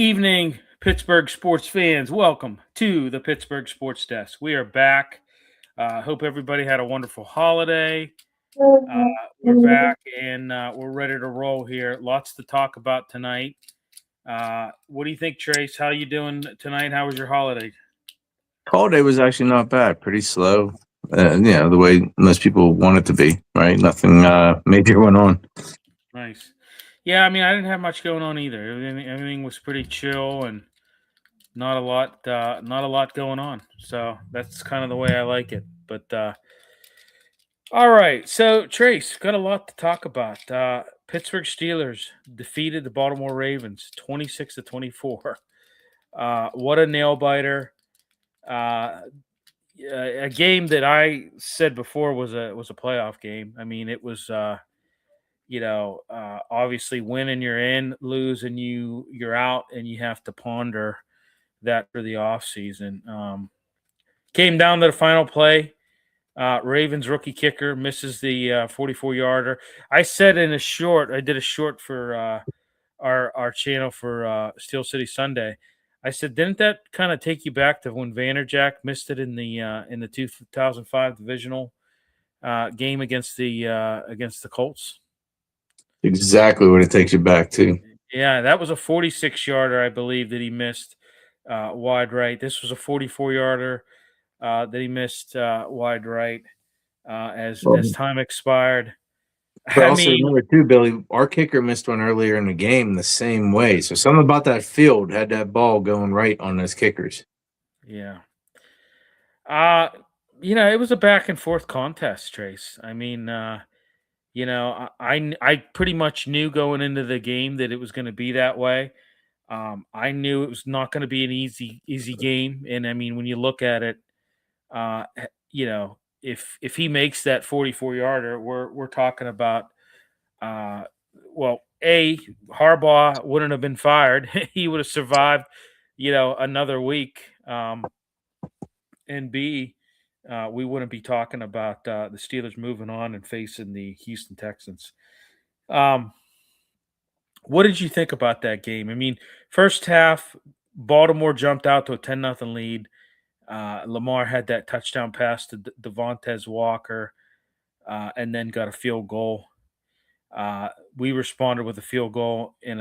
evening, Pittsburgh sports fans. Welcome to the Pittsburgh Sports Desk. We are back. Hope everybody had a wonderful holiday. We're back and we're ready to roll here. Lots to talk about tonight. What do you think, Trace? How you doing tonight? How was your holiday? Holiday was actually not bad. Pretty slow. The way most people want it to be, right? Nothing major went on. Nice. Yeah, I mean, I didn't have much going on either. Everything was pretty chill and not a lot going on. So that's kind of the way I like it. But all right, so Trace, got a lot to talk about. Pittsburgh Steelers defeated the Baltimore Ravens 26-24. What a nail biter! A game that I said before was a playoff game. I mean, it was obviously win and you're in, lose and you're out, and you have to ponder that for the offseason. Came down to the final play. Ravens rookie kicker misses the 44-yarder. I said in a short, I did a short for our channel for Steel City Sunday. I said, didn't that kind of take you back to when Vanderjack missed it in the 2005 divisional game against the Colts? Exactly what it takes you back to. Yeah, that was a 46-yarder, I believe, that he missed wide right. This was a 44-yarder that he missed wide right as time expired. But also remember too, Billy, our kicker missed one earlier in the game the same way. So something about that field had that ball going right on those kickers. Yeah. It was a back and forth contest, Trace. I mean, I pretty much knew going into the game that it was going to be that way. I knew it was not going to be an easy game, and I mean, when you look at it, if he makes that 44-yarder, we're talking about, Harbaugh wouldn't have been fired. He would have survived, another week, and B, we wouldn't be talking about the Steelers moving on and facing the Houston Texans. What did you think about that game? I mean, first half, Baltimore jumped out to a 10-0 lead. Lamar had that touchdown pass to Devontae Walker, and then got a field goal. We responded with a field goal we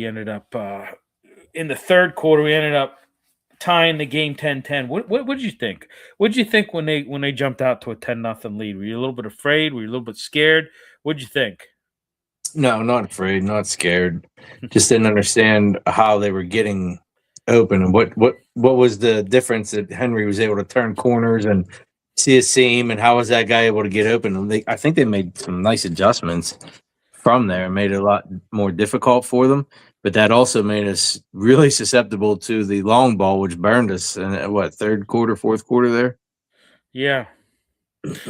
ended up in the third quarter. We ended up tying the game 10-10. What did you think? What did you think when they jumped out to a 10-0 lead? Were you a little bit afraid? Were you a little bit scared? What did you think? No, not afraid, not scared. Just didn't understand how they were getting open and what was the difference that Henry was able to turn corners and see a seam, and how was that guy able to get open? I think they made some nice adjustments from there and made it a lot more difficult for them. But that also made us really susceptible to the long ball, which burned us in third quarter, fourth quarter there. Yeah.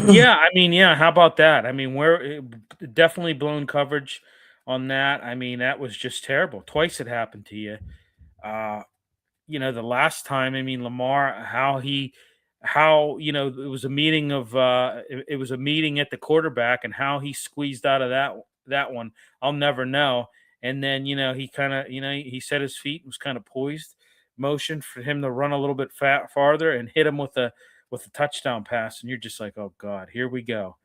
Yeah, I mean, yeah, how about that? I mean, we're definitely blown coverage on that. I mean, that was just terrible. Twice it happened to you. The last time, I mean, Lamar, it was a meeting it was a meeting at the quarterback, and how he squeezed out of that one, I'll never know. And then, he kind of, he set his feet, was kind of poised, motion for him to run a little bit farther and hit him with a touchdown pass, and you're just like, oh God, here we go.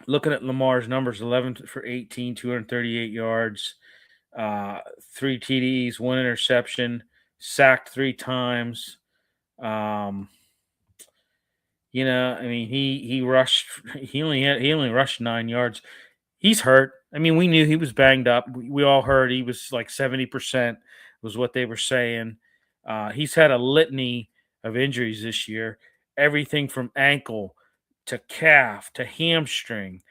Looking at Lamar's numbers, 11 for 18, 238 yards, 3 TDs, 1 interception, sacked 3 times. I mean, he only rushed 9 yards. He's hurt. I mean, we knew he was banged up. We all heard he was like 70% was what they were saying. He's had a litany of injuries this year, everything from ankle to calf to hamstring.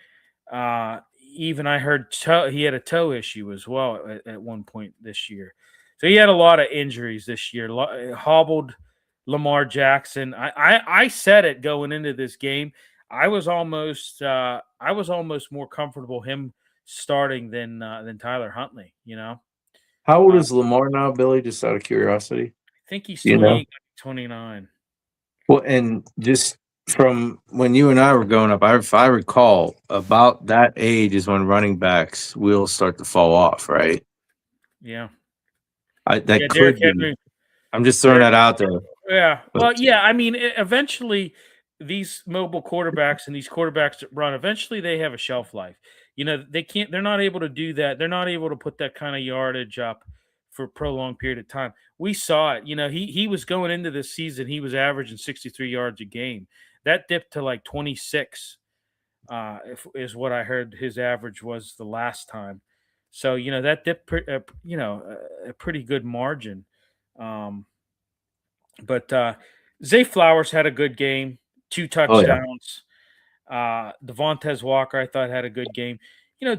Even I heard he had a toe issue as well at one point this year. So he had a lot of injuries this year. Hobbled Lamar Jackson. I said it going into this game. I was almost more comfortable him starting than Tyler Huntley. How old is Lamar now, Billy? Just out of curiosity. I think he's 28, 29. Well, and just From when you and I were growing up, if I recall, about that age is when running backs wheels start to fall off, right? Yeah. That Yeah, Derrick could be. Henry. I'm just throwing Derrick that out there. Yeah. But Well, yeah, I mean, eventually these mobile quarterbacks and these quarterbacks that run, eventually they have a shelf life. They're not able to do that. They're not able to put that kind of yardage up for a prolonged period of time. We saw it. He was going into this season, he was averaging 63 yards a game. That dipped to like 26, is what I heard his average was the last time. So, that dipped, a pretty good margin. Um, but Zay Flowers had a good game, 2 oh yeah, touchdowns. Devontae Walker, I thought, had a good game.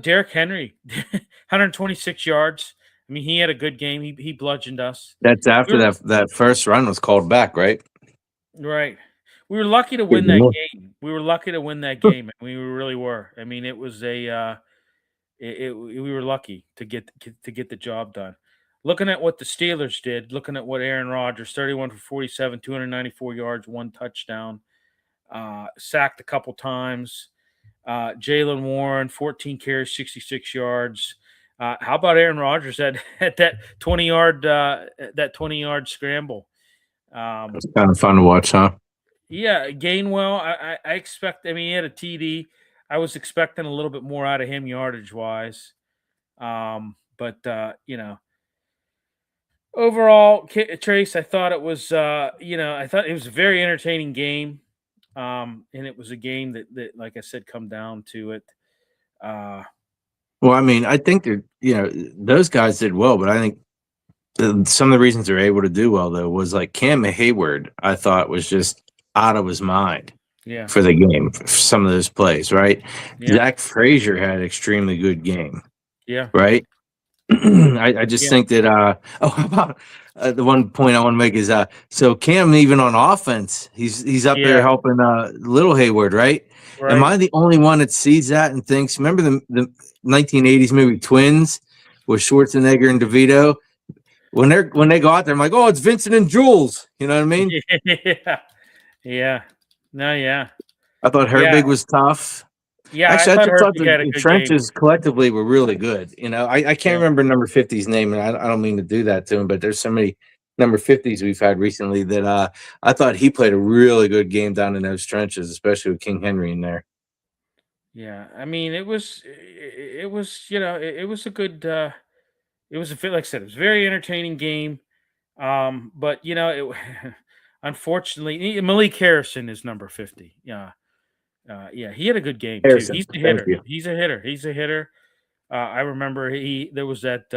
Derrick Henry, 126 yards. I mean, he had a good game. He bludgeoned us. that's We after were that first run was called back, right? right. We were lucky to Good win that enough. game. We were lucky to win that game. We really were. I mean, it was we were lucky to get the job done. Looking at what the Steelers did, looking at what Aaron Rodgers, 31 for 47, 294 yards, 1 touchdown, sacked a couple times. Jalen Warren, 14 carries, 66 yards. How about Aaron Rodgers at that 20-yard scramble? It's kind of fun to watch, huh? Yeah, Gainwell. I expect. I mean, he had a TD. I was expecting a little bit more out of him yardage wise. But overall, Trace, I thought it was, I thought it was a very entertaining game. And it was a game that, like I said, come down to it. Well, I mean, I think that those guys did well, but I think some of the reasons they're able to do well though was like Cam Hayward. I thought was just out of his mind Yeah, for the game. For some of those plays, right? yeah, Zach Frazier had an extremely good game, yeah, right? I just yeah, think that how about the one point I want to make is so Cam, even on offense, he's up there yeah. helping little Hayward, right? Am Right. I the only one that sees that and thinks, remember the 1980s movie Twins with Schwarzenegger and DeVito? When they go out there, I'm like, oh, it's Vincent and Jules. You know what I mean? Yeah, yeah. No, yeah, I thought yeah, Herbig was tough. yeah. I Actually, I thought just thought Herbig had a the good game. trenches collectively were really good. I can't Yeah, remember number 50's name, and I don't mean to do that to him, but there's so many number 50s we've had recently that I thought he played a really good game down in those trenches, especially with King Henry in there. yeah. I mean, it was, it was a good, it was like I said, it was a very entertaining game. But unfortunately, Malik Harrison is number 50. Yeah, yeah. He had a good game too. Harrison, He's a thank hitter. you. He's a hitter. He's a hitter. I remember there was that.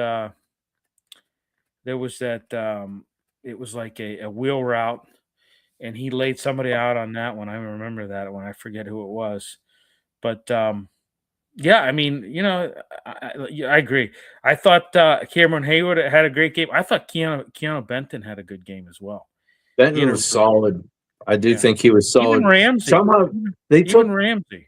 There was that. It was like a wheel route, and he laid somebody out on that one. I remember that one. I forget who it was, but yeah, I mean, yeah, I agree. I thought Cameron Hayward had a great game. I thought Keanu Benton had a good game as well. He Benton had a was solid. I do yeah. think he was Even solid. Ramsey, Somehow they even took. Ramsey.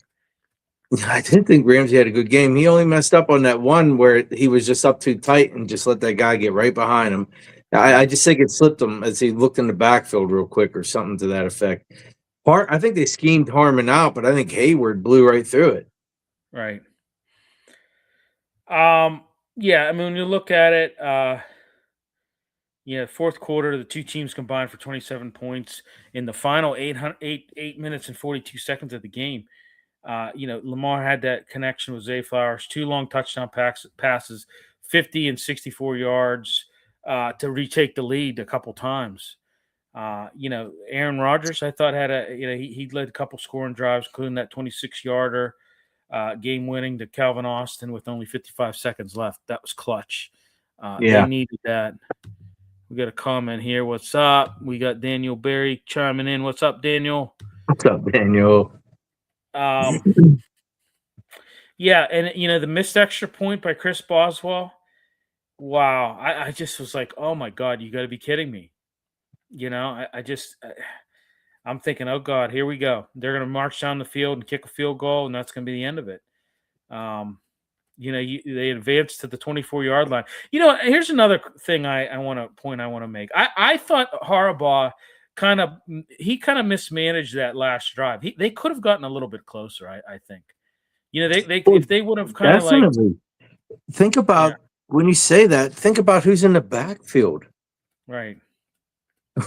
I didn't think Ramsey had a good game. He only messed up on that one where he was just up too tight and just let that guy get right behind him. I just think it slipped him as he looked in the backfield real quick or something to that effect. I think they schemed Harmon out, but I think Hayward blew right through it. Right. Yeah, I mean, when you look at it, fourth quarter, the two teams combined for 27 points in the final 8 minutes and 42 seconds of the game. Lamar had that connection with Zay Flowers, 2 long touchdown passes, 50 and 64 yards to retake the lead a couple times. Aaron Rodgers, I thought had he led a couple scoring drives, including that 26-yarder game winning to Calvin Austin with only 55 seconds left. That was clutch. They Yeah. needed that. We got a comment here. What's up? We got Daniel Berry chiming in. What's up, Daniel? What's up, Daniel? Yeah, and the missed extra point by Chris Boswell. Wow, I just was like, oh my God, you got to be kidding me. I'm thinking, oh God, here we go. They're going to march down the field and kick a field goal, and that's going to be the end of it. They advanced to the 24-yard line. Here's another thing I want to make. I thought Harbaugh kind of mismanaged that last drive. They could have gotten a little bit closer. I think. They Well, if they would have kind of like definitely. Think yeah about when you say that. Think about who's in the backfield. right.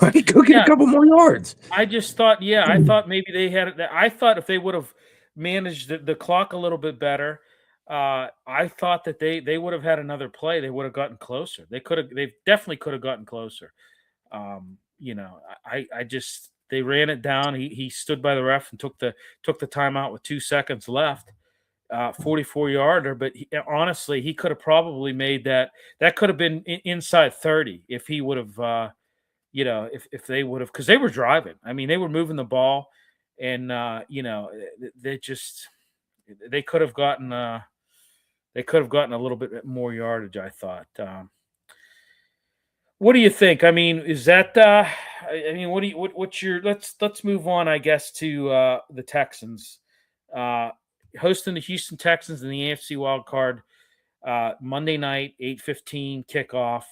Right, go get a Yeah, couple more yards. I just thought, yeah, I thought maybe they had it. I thought if they would have managed the clock a little bit better, I thought that they would have had another play. They would have gotten closer. They definitely could have gotten closer. I just they ran it down. He stood by the ref and took the timeout with 2 seconds left. 44-yarder, but honestly, he could have probably made that. That could have been inside 30 if he would have. If they would have, because they were driving. I mean, they were moving the ball, and they could have gotten a little bit more yardage. I thought. What do you think? I mean, is that? What's your? Let's move on. I guess to the Texans hosting the Houston Texans in the AFC wild card Monday night, 8:15 kickoff.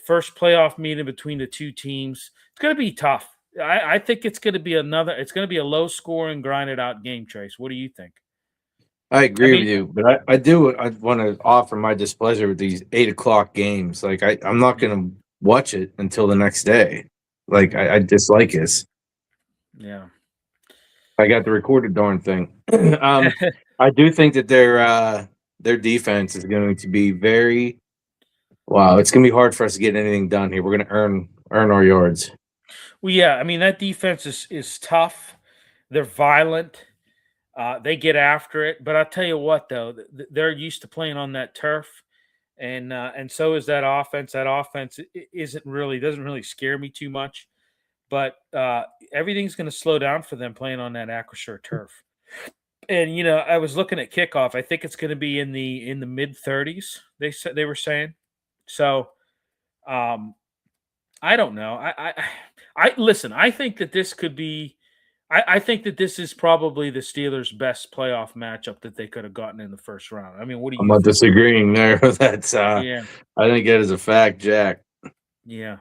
First playoff meeting between the two teams. It's going to be tough. I think it's going to be it's going to be a low scoring, grinded out game, Trace. What do you think? I agree with mean, you, but I want to offer my displeasure with these 8 o'clock games. Like I'm not going to watch it until the next day. Like I dislike this. Yeah. I got the recorded darn thing. I do think that their defense is going to be very. Wow, it's going to be hard for us to get anything done here. We're going to earn our yards. Well, yeah. I mean, that defense is tough. They're violent. They get after it. But I'll tell you what, though, they're used to playing on that turf, and so is that offense. That offense doesn't really scare me too much. But everything's going to slow down for them playing on that Acrisure turf. And I was looking at kickoff. I think it's going to be in the mid 30s. They were saying. So, I don't know. I listen. I think that this could be. I think that this is probably the Steelers' best playoff matchup that they could have gotten in the first round. I mean, what do you? I'm not disagreeing there. That's yeah, I think that is a fact, Jack. yeah.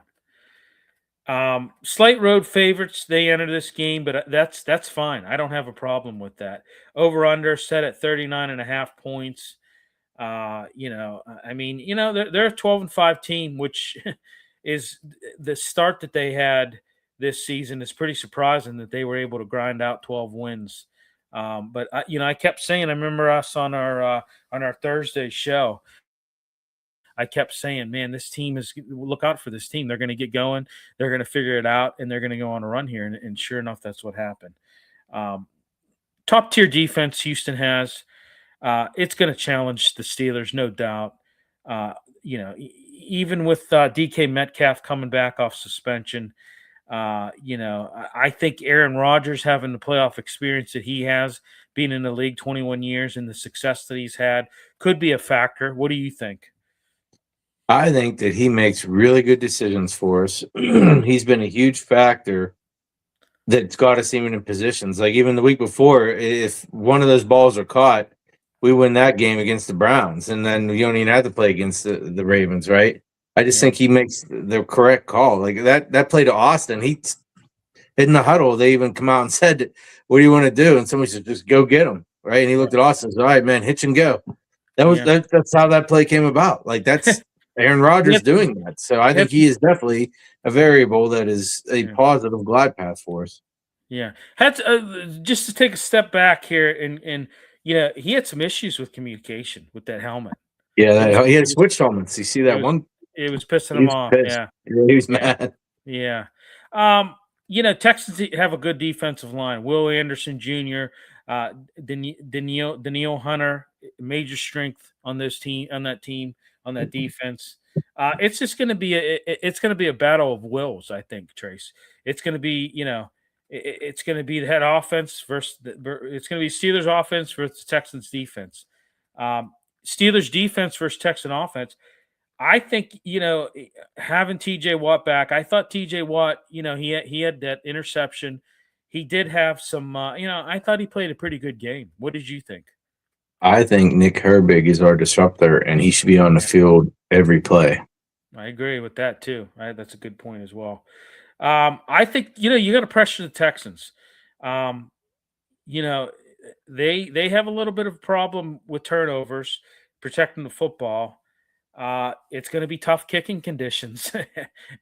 Slight road favorites. They enter this game, but that's fine. I don't have a problem with that. Over under set at 39.5 points. I mean, they're a 12-5 team, which is the start that they had this season is pretty surprising that they were able to grind out 12 wins. But I kept saying, I remember us on our Thursday show. I kept saying, man, this team look out for this team. They're going to get going. They're going to figure it out, and they're going to go on a run here. And sure enough, that's what happened. Top tier defense Houston has. It's going to challenge the Steelers, no doubt. Even with DK Metcalf coming back off suspension, I think Aaron Rodgers having the playoff experience that he has, being in the league 21 years and the success that he's had, could be a factor. What do you think? I think that he makes really good decisions for us. He's been a huge factor that's got us even in positions. Like even the week before, if one of those balls are caught, we win that game against the Browns, and then you don't even have to play against the Ravens, right? I just think he makes the correct call. Like that play to Austin, he in the huddle, they even come out and said, "What do you want to do?" And somebody said, "Just go get him." Right? And he looked at Austin and said, "All right, man, hitch and go." That's how that play came about. Like that's Aaron Rodgers doing that. So I think he is definitely a variable that is a positive glide path for us. Yeah. Just to take a step back here and he had some issues with communication with that helmet. Yeah, he had switched helmets. You see that one? It was pissing him off. Pissed. Yeah. He was mad. Yeah. Texans have a good defensive line. Will Anderson Jr., Daniil Hunter, major strength on that defense. It's just going to be a battle of wills, I think, Trace. It's going to be, it's going to be that offense it's going to be Steelers offense versus Texans defense. Steelers defense versus Texan offense. I think, having TJ Watt back, I thought TJ Watt, he had that interception. He did have some, I thought he played a pretty good game. What did you think? I think Nick Herbig is our disruptor, and he should be on the field every play. I agree with that too. Right? That's a good point as well. I think you got to pressure the Texans. Um, you know, they have a little bit of a problem with turnovers, protecting the football. It's going to be tough kicking conditions.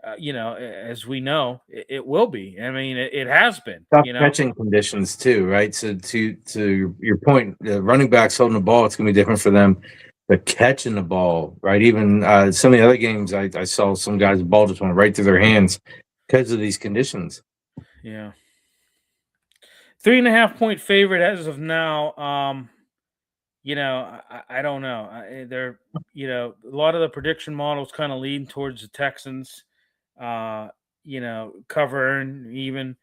As we know, it will be. I mean, it has been. Tough catching conditions too, right? So to your point, the running backs holding the ball, it's gonna be different for them. But catching the ball, right? Even some of the other games, I saw some guys' the ball just went right through their hands because of these conditions. Yeah. 3.5 point favorite as of now. I don't know. They're, a lot of the prediction models kind of lean towards the Texans, covering even.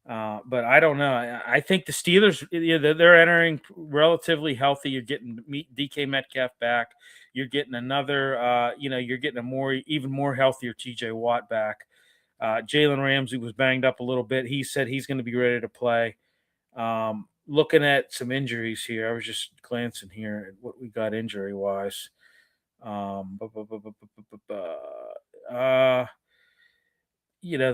But I don't know. I think the Steelers, they're entering relatively healthy. You're getting DK Metcalf back. You're getting another, you're getting even more healthier TJ Watt back. Jalen Ramsey was banged up a little bit. He said he's going to be ready to play. Looking at some injuries here, I was just glancing here at what we got injury wise. The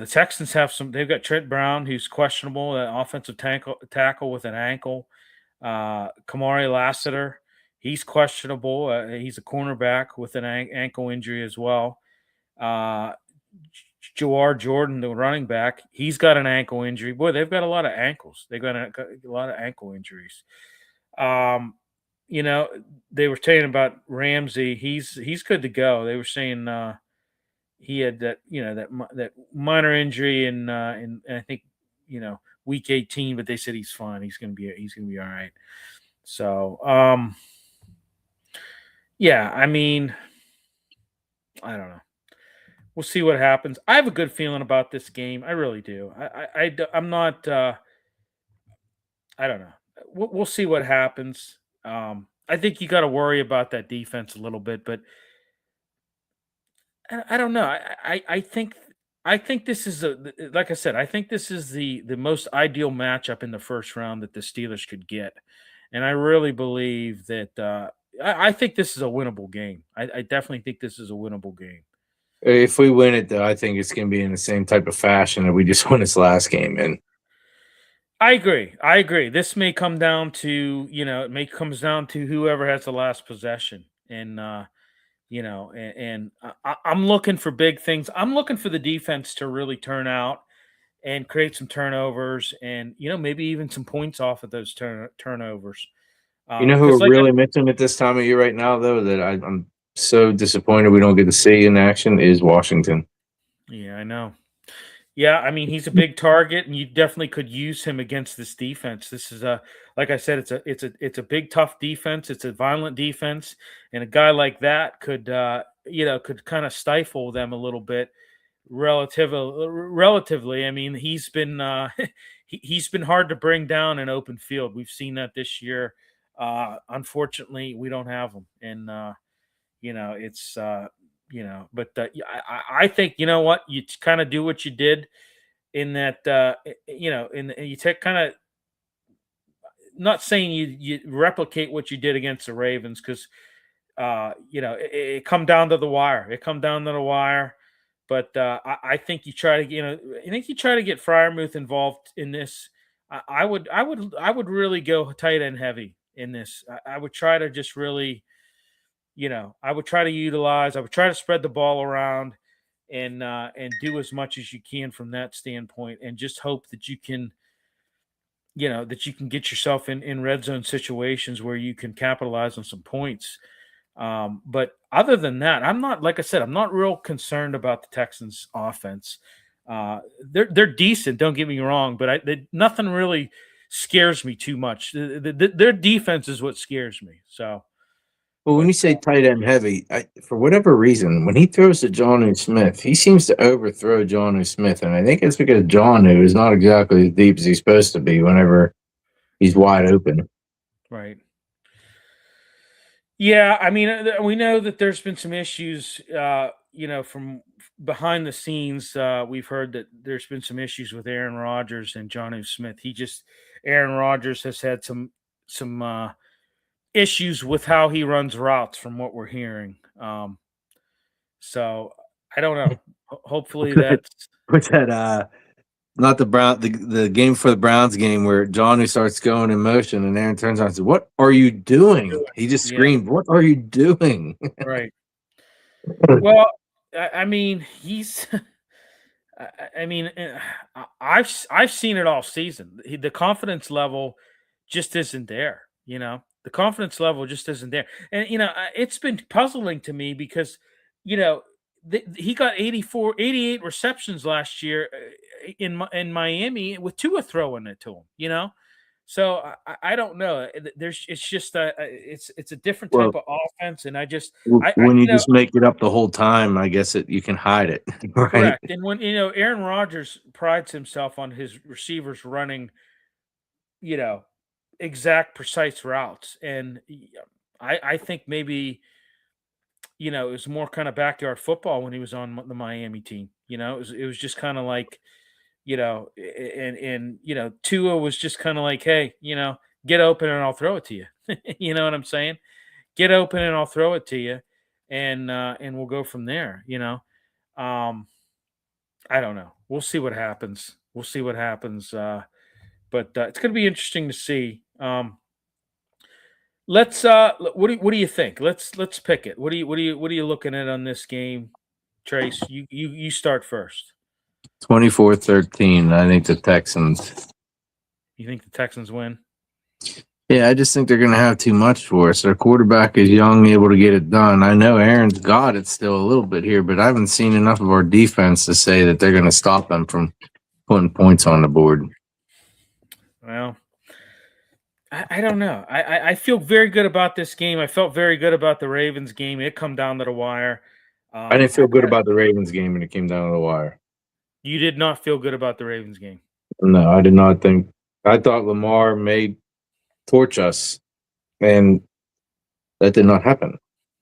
Texans have some. They've got Trent Brown, who's questionable, offensive tackle with an ankle. Kamari Lassiter, he's questionable. He's a cornerback with an ankle injury as well. Jawar Jordan, the running back, he's got an ankle injury. Boy, they've got a lot of ankles. They've got a lot of ankle injuries. They were saying about Ramsey. He's good to go. They were saying he had that minor injury in I think week 18, but they said he's fine. He's gonna be all right. So yeah, I mean, I don't know. We'll see what happens. I have a good feeling about this game. I really do. I'm not. I don't know. We'll see what happens. I think you got to worry about that defense a little bit, but I don't know. I think this is like I said. I think this is the most ideal matchup in the first round that the Steelers could get, and I really believe that. I think this is a winnable game. I definitely think this is a winnable game. If we win it, though, I think it's going to be in the same type of fashion that we just won this last game in. I agree. This may come down to comes down to whoever has the last possession, and I'm looking for big things. I'm looking for the defense to really turn out and create some turnovers, and maybe even some points off of those turnovers. You know who we're really missing at this time of year right now, though, that I'm so disappointed we don't get to see in action is Washington. Yeah, I know. Yeah, I mean he's a big target, and you definitely could use him against this defense. This is like I said, it's a big tough defense. It's a violent defense, and a guy like that could could kind of stifle them a little bit. Relatively, I mean he's been he's been hard to bring down in open field. We've seen that this year. Unfortunately, we don't have him, and it's but I think what you kind of do what you did in that you take kind of not saying you replicate what you did against the Ravens because it come down to the wire. But I think you try to get Freiermuth involved in this. I would really go tight end heavy in this. I would try to just really. I would try to spread the ball around and do as much as you can from that standpoint, and just hope that you can, get yourself in red zone situations where you can capitalize on some points. But other than that, I'm not real concerned about the Texans offense. They're decent, don't get me wrong, but nothing really scares me too much. Their defense is what scares me. So. Well, when you say tight end heavy, for whatever reason, when he throws to Jonnu Smith, he seems to overthrow Jonnu Smith, and I think it's because Jonnu is not exactly as deep as he's supposed to be whenever he's wide open. Right. Yeah, I mean, we know that there's been some issues, from behind the scenes. We've heard that there's been some issues with Aaron Rodgers and Jonnu Smith. Aaron Rodgers has had some issues with how he runs routes from what we're hearing. So I don't know. Hopefully that's What's that? Not the game for the Browns game where Johnny starts going in motion and Aaron turns around and says, "What are you doing?" He just yeah, screamed, "What are you doing?" right. Well, I mean, he's. I mean, I've seen it all season. The confidence level just isn't there. The confidence level just isn't there, and it's been puzzling to me because you know he got 88 receptions last year in Miami with Tua throwing it to him. So I don't know. It's just it's a different type Well, of offense, and I when you just make it up the whole time, I guess you can hide it, right? correct. And when Aaron Rodgers prides himself on his receivers running, you know, exact precise routes. And I think maybe, it was more kind of backyard football when he was on the Miami team. It was just kind of like, and Tua was just kind of like, hey, get open and I'll throw it to you. You know what I'm saying? Get open and I'll throw it to you, and we'll go from there. Um, I don't know. We'll see what happens. We'll see what happens. But it's going to be interesting to see. Let's. What do you think? Let's pick it. What are you looking at on this game, Trace? You start first. 24-13. I think the Texans. You think the Texans win? Yeah, I just think they're going to have too much for us. Their quarterback is young, able to get it done. I know Aaron's got it still a little bit here, but I haven't seen enough of our defense to say that they're going to stop them from putting points on the board. Well, I don't know. I feel very good about this game. I felt very good about the Ravens game. It come down to the wire. I didn't feel good about the Ravens game when it came down to the wire. You did not feel good about the Ravens game. No, I did not think. I thought Lamar may torch us, and that did not happen.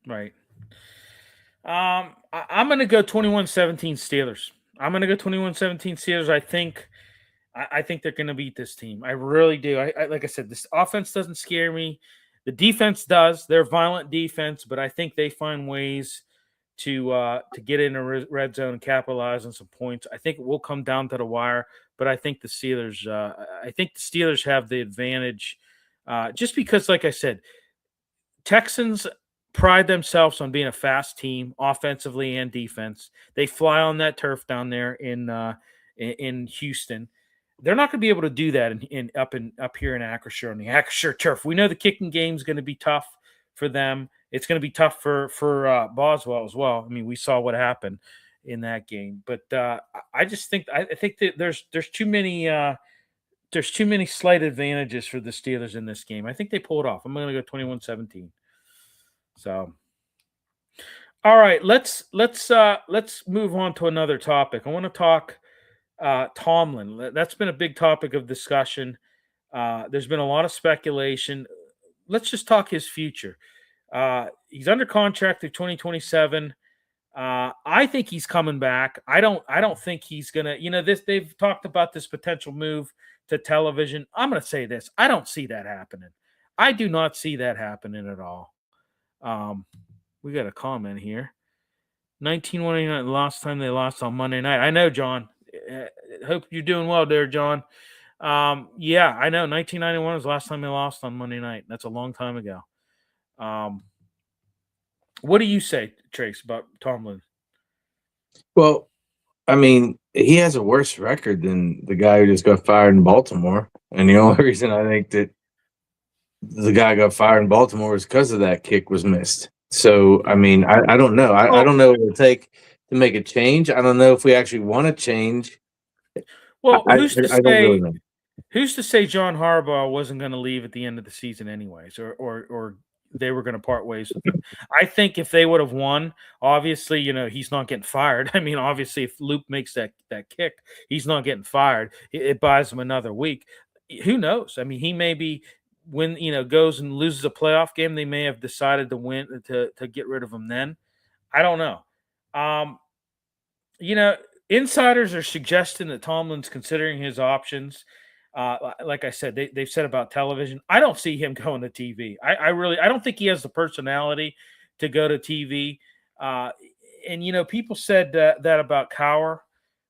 Right. I'm going to go 21-17 Steelers. I'm going to go 21-17 Steelers. I think they're going to beat this team. I really do. I like I said, this offense doesn't scare me. The defense does. They're violent defense, but I think they find ways to get in a red zone and capitalize on some points. I think it will come down to the wire, but I think the Steelers. I think the Steelers have the advantage, just because, like I said, Texans pride themselves on being a fast team, offensively and defense. They fly on that turf down there in Houston. They're not going to be able to do that up here in Acrisure on the Acrisure turf. We know the kicking game is going to be tough for them. It's going to be tough for Boswell as well. I mean, we saw what happened in that game, but I just think that there's too many slight advantages for the Steelers in this game. I think they pull it off. I'm going to go 21-17. So, all right, let's move on to another topic. I want to talk Tomlin. That's been a big topic of discussion. There's been a lot of speculation. Let's just talk his future. He's under contract through 2027. I think he's coming back. I don't think he's gonna. They've talked about this potential move to television. I'm gonna say this. I don't see that happening. I do not see that happening at all. We got a comment here. 1929, the last time they lost on Monday night. I know, John. Hope you're doing well there, John. Yeah, I know. 1991 was the last time they lost on Monday night. That's a long time ago. What do you say, Trace, about Tomlin? Well, I mean, he has a worse record than the guy who just got fired in Baltimore. And the only reason I think that the guy got fired in Baltimore was because of that kick was missed. So, I mean, I don't know. I don't know what it would take to make a change. I don't know if we actually want to change. Well, I don't really know. Who's to say John Harbaugh wasn't going to leave at the end of the season anyways, or they were going to part ways with him? I think if they would have won, obviously, he's not getting fired. I mean, obviously, if Luke makes that kick, he's not getting fired. It buys him another week. Who knows? I mean, he may be when goes and loses a playoff game. They may have decided to win to get rid of him. Then I don't know. Insiders are suggesting that Tomlin's considering his options. Like I said, they've said about television. I don't see him going to TV. I don't think he has the personality to go to TV. and people said that about Cower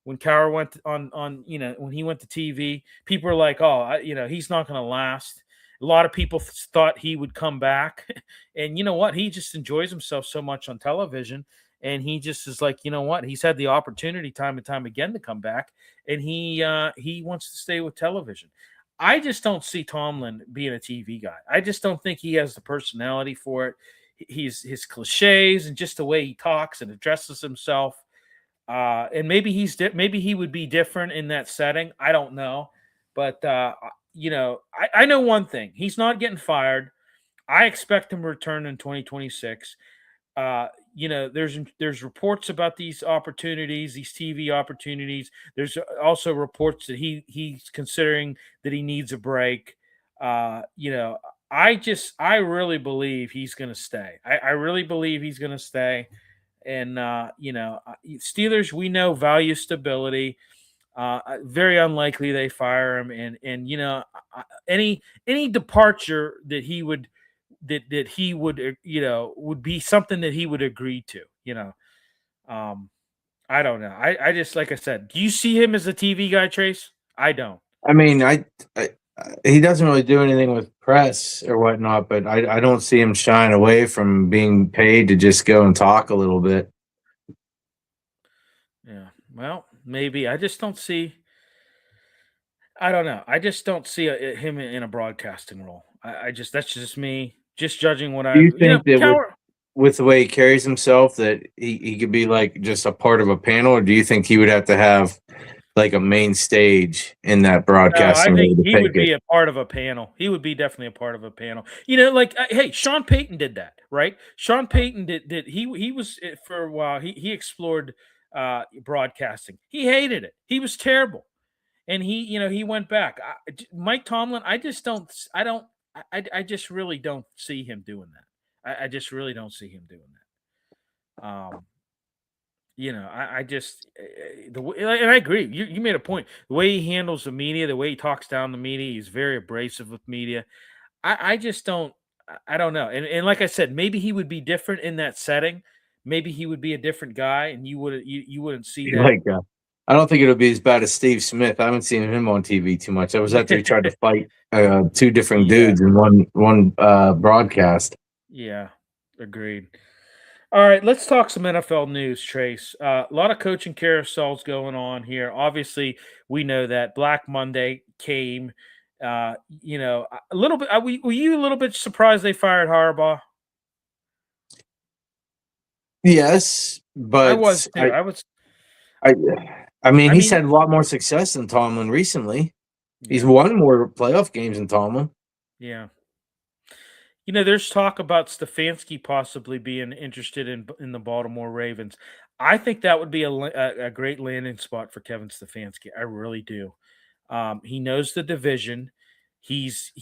when Cower went on when he went to TV. People were like, "Oh, he's not going to last." A lot of people thought he would come back, and you know what? He just enjoys himself so much on television, and he just is like, you know what? He's had the opportunity time and time again to come back, and he wants to stay with television. I just don't see Tomlin being a TV guy. I just don't think he has the personality for it. He's his cliches and just the way he talks and addresses himself. And maybe maybe he would be different in that setting. I don't know, but I know one thing: he's not getting fired. I expect him to return in 2026. There's reports about these opportunities, these TV opportunities. There's also reports that he's considering that he needs a break. I really believe he's going to stay. I really believe he's going to stay. And Steelers, we know, value stability. Very unlikely they fire him, and any departure that he would would be something that he would agree to. I don't know. I just, like I said, do you see him as a TV guy, Trace? I don't. I mean, he doesn't really do anything with press or whatnot, but I don't see him shying away from being paid to just go and talk a little bit. Yeah. Well, maybe. I just don't see. I don't know. I just don't see him in a broadcasting role. That's just me, just judging what Do I've. you think that Cower. with the way he carries himself that he could be like just a part of a panel, or do you think he would have to have like a main stage in that No, I broadcasting think role to he would take be it? a part of a panel. He would be definitely a part of a panel. Hey, Sean Payton did that, right? Sean Payton did he was for a while. He explored broadcasting. He hated it. He was terrible, and he went back. Mike Tomlin, I just don't. I don't. I just really don't see him doing that. I just really don't see him doing that. I just and I agree. You made a point. The way he handles the media, the way he talks down the media, he's very abrasive with media. I just don't. I don't know. And like I said, maybe he would be different in that setting. Maybe he would be a different guy, and you wouldn't see that. Like, I don't think it'll be as bad as Steve Smith. I haven't seen him on TV too much. That was after he tried to fight two different Yeah, dudes in one broadcast. yeah, agreed. All right, let's talk some NFL news, Trace. A lot of coaching carousels going on here. Obviously, we know that Black Monday came. A little bit. Were you a little bit surprised they fired Harbaugh? Yes, I but was too. I was. I, I mean, I he's mean, had a lot more success than Tomlin recently. He's yeah, won more playoff games than Tomlin. yeah. There's talk about Stefanski possibly being interested in the Baltimore Ravens. I think that would be a great landing spot for Kevin Stefanski. I really do. He knows the division. He's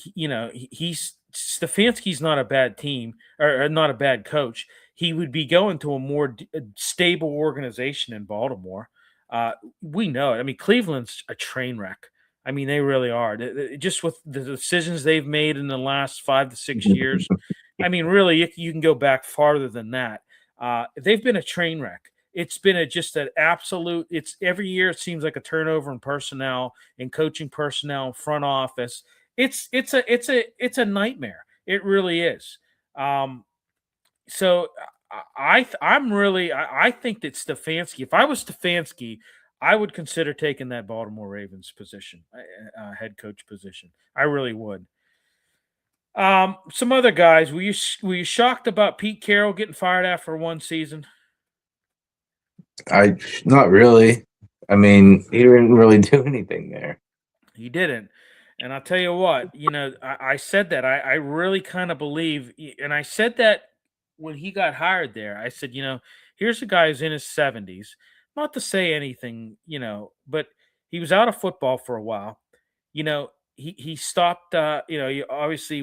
Stefanski's not a bad team or not a bad coach. He would be going to a more stable organization in Baltimore. We know it. I mean, Cleveland's a train wreck. I mean, they really are. Just with the decisions they've made in the last 5 to 6 years. I mean, really, you can go back farther than that. They've been a train wreck. It's been just an absolute. It's every year. It seems like a turnover in personnel, in coaching personnel, front office. It's a nightmare. It really is. So I think that Stefanski. If I was Stefanski, I would consider taking that Baltimore Ravens position, head coach position. I really would. Some other guys. Were you shocked about Pete Carroll getting fired after one season? Not really. I mean, he didn't really do anything there. He didn't. And I'll tell you what, I said that. I really kind of believe, and I said that when he got hired there. I said, here's a guy who's in his 70s, not to say anything, but he was out of football for a while. He stopped, he obviously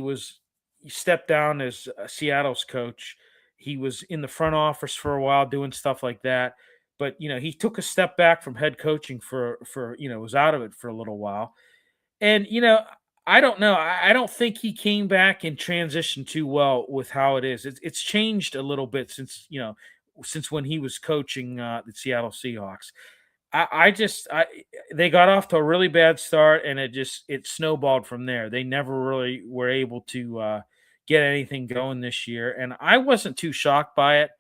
he stepped down as Seattle's coach. He was in the front office for a while doing stuff like that. But, he took a step back from head coaching was out of it for a little while. And, I don't know. I don't think he came back and transitioned too well with how it is. It's changed a little bit since, since when he was coaching the Seattle Seahawks. They got off to a really bad start, and it snowballed from there. They never really were able to get anything going this year, and I wasn't too shocked by it.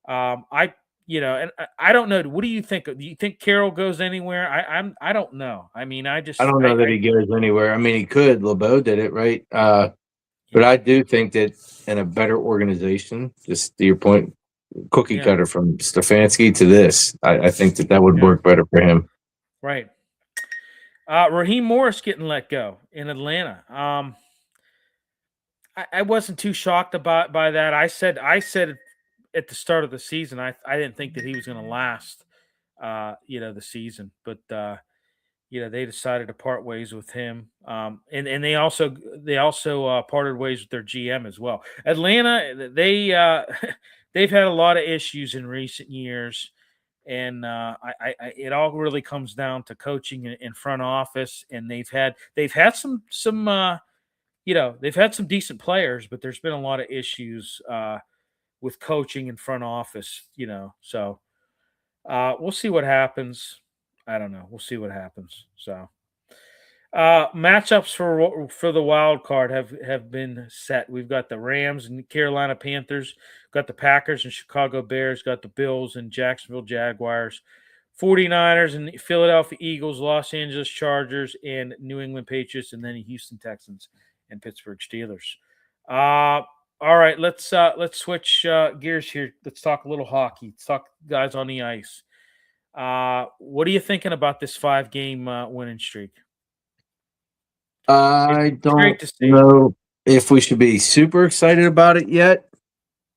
I don't know. What do you think? Do you think Carroll goes anywhere? I don't know. I mean, I don't know that he goes anywhere. I mean, he could. LeBeau did it, right? But I do think that in a better organization, just to your point, cookie cutter from Stefanski to this, I think that would work better for him. Right. Raheem Morris getting let go in Atlanta. I wasn't too shocked by that. I said at the start of the season, I didn't think that he was going to last, the season, but they decided to part ways with him. And they also parted ways with their GM as well. Atlanta, they've had a lot of issues in recent years. And it all really comes down to coaching in front office, and they've had some they've had some decent players, but there's been a lot of issues with coaching in front office. So we'll see what happens. I don't know. We'll see what happens. So matchups for the wild card have been set. We've got the Rams and Carolina Panthers, got the Packers and Chicago Bears, got the Bills and Jacksonville Jaguars, 49ers and Philadelphia Eagles, Los Angeles Chargers and New England Patriots, and then the Houston Texans and Pittsburgh Steelers. All right, let's switch gears here. Let's talk a little hockey. Let's talk guys on the ice. What are you thinking about this 5-game winning streak? I don't know if we should be super excited about it yet,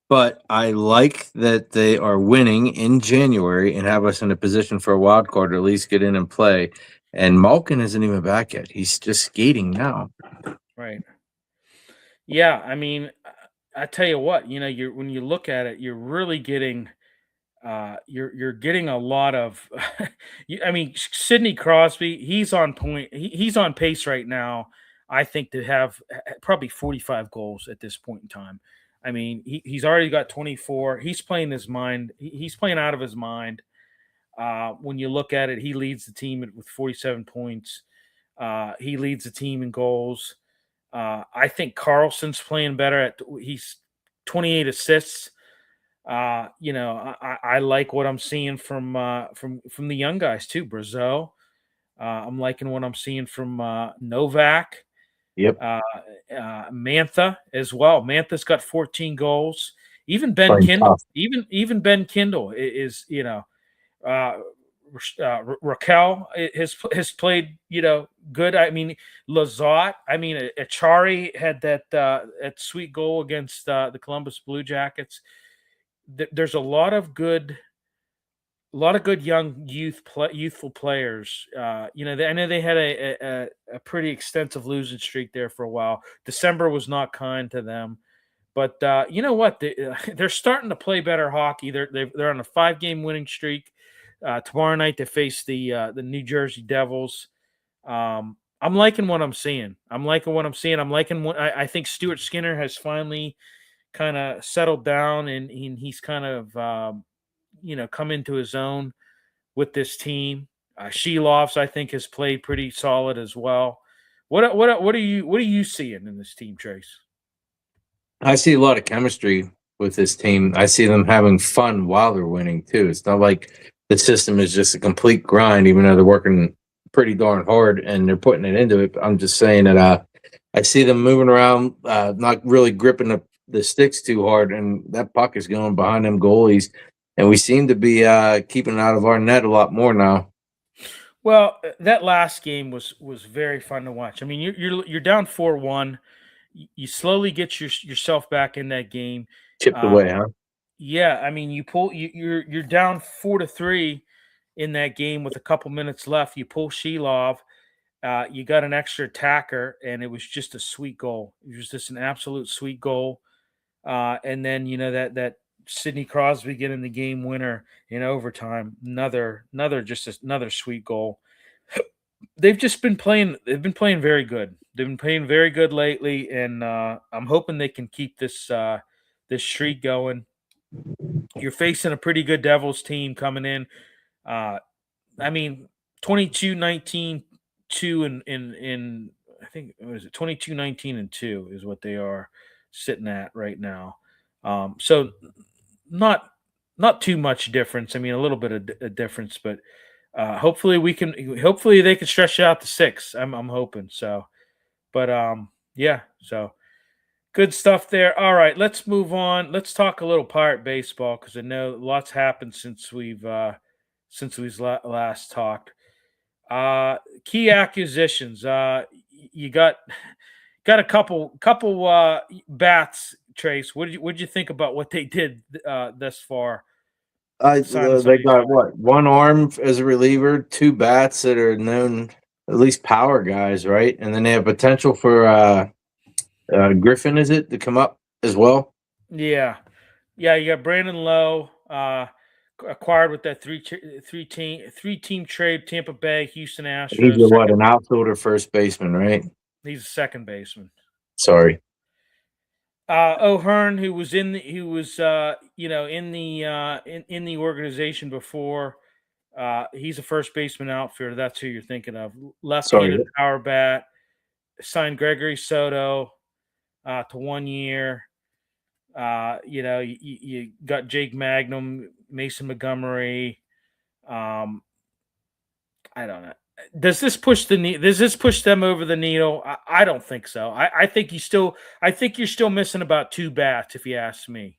but I like that they are winning in January and have us in a position for a wild card, or at least get in and play. And Malkin isn't even back yet. He's just skating now. Right. Yeah, I mean, I tell you what, when you look at it, you're really getting you're getting a lot of Sidney Crosby, he's on point. He's on pace right now, I think, to have probably 45 goals at this point in time. I mean, he's already got 24. He's playing his mind. He's playing out of his mind. When you look at it, he leads the team with 47 points. He leads the team in goals. I think Carlson's playing better. He's 28 assists. I like what I'm seeing from the young guys too. Brazil. I'm liking what I'm seeing from Novak. Yep. Mantha as well. Mantha's got 14 goals. Even Ben Kindle. Even Ben Kindle is Raquel has played good. I mean, Lazat. I mean, Achari had that sweet goal against the Columbus Blue Jackets. There's a lot of good young youthful players. I know they had a pretty extensive losing streak there for a while. December was not kind to them, but you know what? They're starting to play better hockey. They're on a 5-game winning streak. Tomorrow night they face the New Jersey Devils. I'm liking what I'm seeing. I'm liking what I think Stuart Skinner has finally kind of settled down, and he's kind of come into his own with this team. Shelovs, I think, has played pretty solid as well. What are you seeing in this team, Trace? I see a lot of chemistry with this team. I see them having fun while they're winning too. It's not like the system is just a complete grind, even though they're working pretty darn hard and they're putting it into it. I'm just saying that I see them moving around, not really gripping the sticks too hard, and that puck is going behind them goalies. And we seem to be keeping it out of our net a lot more now. Well, that last game was very fun to watch. I mean, you're down 4-1. You slowly get yourself back in that game. Chipped away, huh? Yeah, I mean, you're down 4-3 in that game with a couple minutes left. You pull Shelov. You got an extra attacker, and it was just a sweet goal. It was just an absolute sweet goal. And then that Sidney Crosby getting the game winner in overtime. Another sweet goal. They've been playing very good. They've been playing very good lately, and I'm hoping they can keep this streak going. You're facing a pretty good Devils team coming in. I mean, 22-19, 2 in I think what is it 22-19 and 2 is what they are sitting at right now. So not too much difference. I mean, a little bit of a difference, but hopefully they can stretch it out to 6. I'm hoping so. But yeah, so good stuff there. All right, let's move on. Let's talk a little Pirate baseball because I know lots happened since we've last talked. Key acquisitions. You got a couple bats. Trace, what did you think about what they did thus far? They got what, one arm as a reliever, 2 bats that are known at least power guys, right? And then they have potential for Griffin, is it, to come up as well? Yeah. You got Brandon Lowe acquired with that three team trade: Tampa Bay, Houston He's Astros. an outfielder, first baseman, right? He's a second baseman. Sorry. O'Hearn, who was in the organization before. He's a first baseman outfielder. That's who you're thinking of. Left-handed power bat. Signed Gregory Soto to 1 year. You got Jake Magnum, Mason Montgomery. I don't know. Does this push them over the needle? I don't think so. I think you're still missing about 2 bats, if you ask me.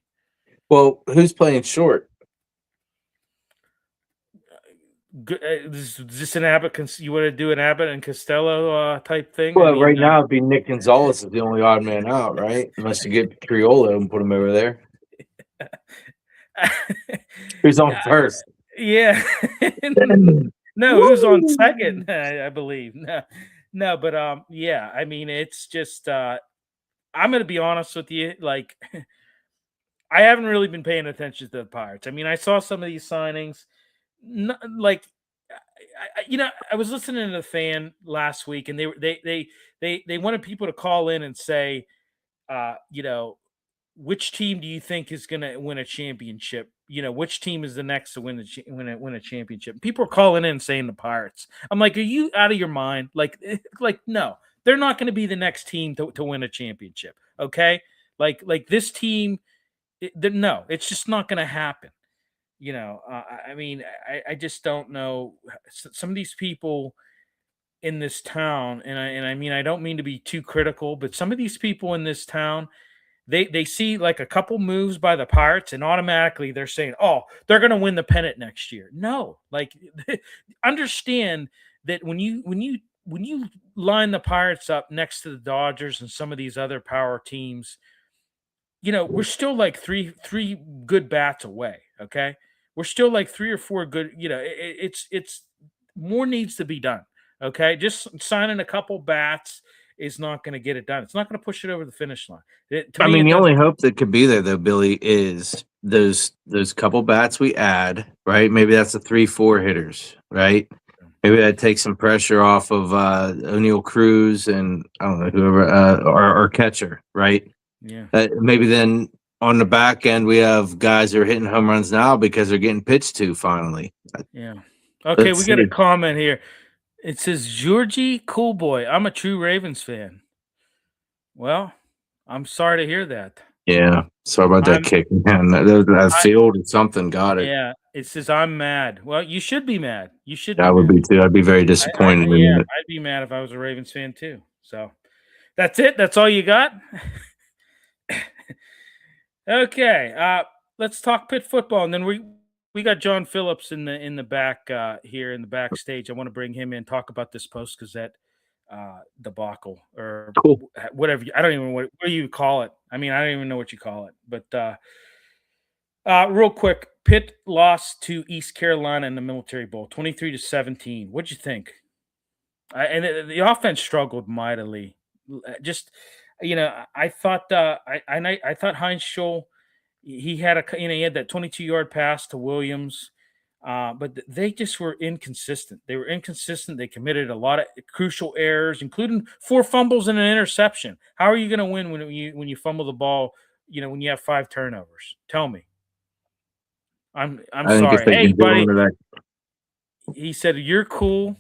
Well, who's playing short? Is this an Abbott? You want to do an Abbott and Costello type thing? Well, right now it'd be Nick Gonzalez is the only odd man out, right? Unless you get Triolo and put him over there. Who's on first? Yeah. No, who's on second? I believe. No, but yeah. I mean, it's just. I'm going to be honest with you. Like, I haven't really been paying attention to the Pirates. I mean, I saw some of these signings. I was listening to the fan last week, and they wanted people to call in and say, which team do you think is going to win a championship? Which team is the next to win a championship? People are calling in saying the Pirates. I'm like, are you out of your mind? Like no, they're not going to be the next team to win a championship. Okay, like this team, no, it's just not going to happen. I mean, I just don't know. Some of these people in this town, and I mean, I don't mean to be too critical, but some of these people in this town, they see like a couple moves by the Pirates, and automatically they're saying, "Oh, they're going to win the pennant next year." No, like understand that when you line the Pirates up next to the Dodgers and some of these other power teams, we're still like three good bats away. Okay. We're still like 3 or 4 good, it's more needs to be done. Okay. Just signing a couple bats is not going to get it done. It's not going to push it over the finish line. The only hope that could be there, though, Billy, is those couple bats we add, right? Maybe that's the 3-4 hitters, right? Maybe that takes some pressure off of O'Neal Cruz and I don't know, whoever, our catcher, right? Yeah. Maybe then on the back end, we have guys that are hitting home runs now because they're getting pitched to finally. Yeah. Okay, we got a comment here. It says, Georgie Coolboy, I'm a true Ravens fan. Well, I'm sorry to hear that. Yeah. Sorry about that kick, man. That field or something got it. Yeah. It says, I'm mad. Well, you should be mad. You should be I would be too. I'd be very disappointed. I'd be mad if I was a Ravens fan too. So that's it. That's all you got? Okay, let's talk Pitt football, and then we got John Phillips in the back here in the backstage. I want to bring him in, talk about this Post Gazette debacle or whatever. I don't even know what do you call it. I mean, I don't even know what you call it. But real quick, Pitt lost to East Carolina in the Military Bowl, 23-17. What'd you think? The offense struggled mightily. Just I thought I thought Heinz Scholl, he had he had that 22-yard pass to Williams, but they just were inconsistent. They were inconsistent. They committed a lot of crucial errors, including 4 fumbles and an interception. How are you going to win when you fumble the ball? When you have 5 turnovers? Tell me. I'm I think if sorry. they Hey, can do buddy. under He said, "You're cool.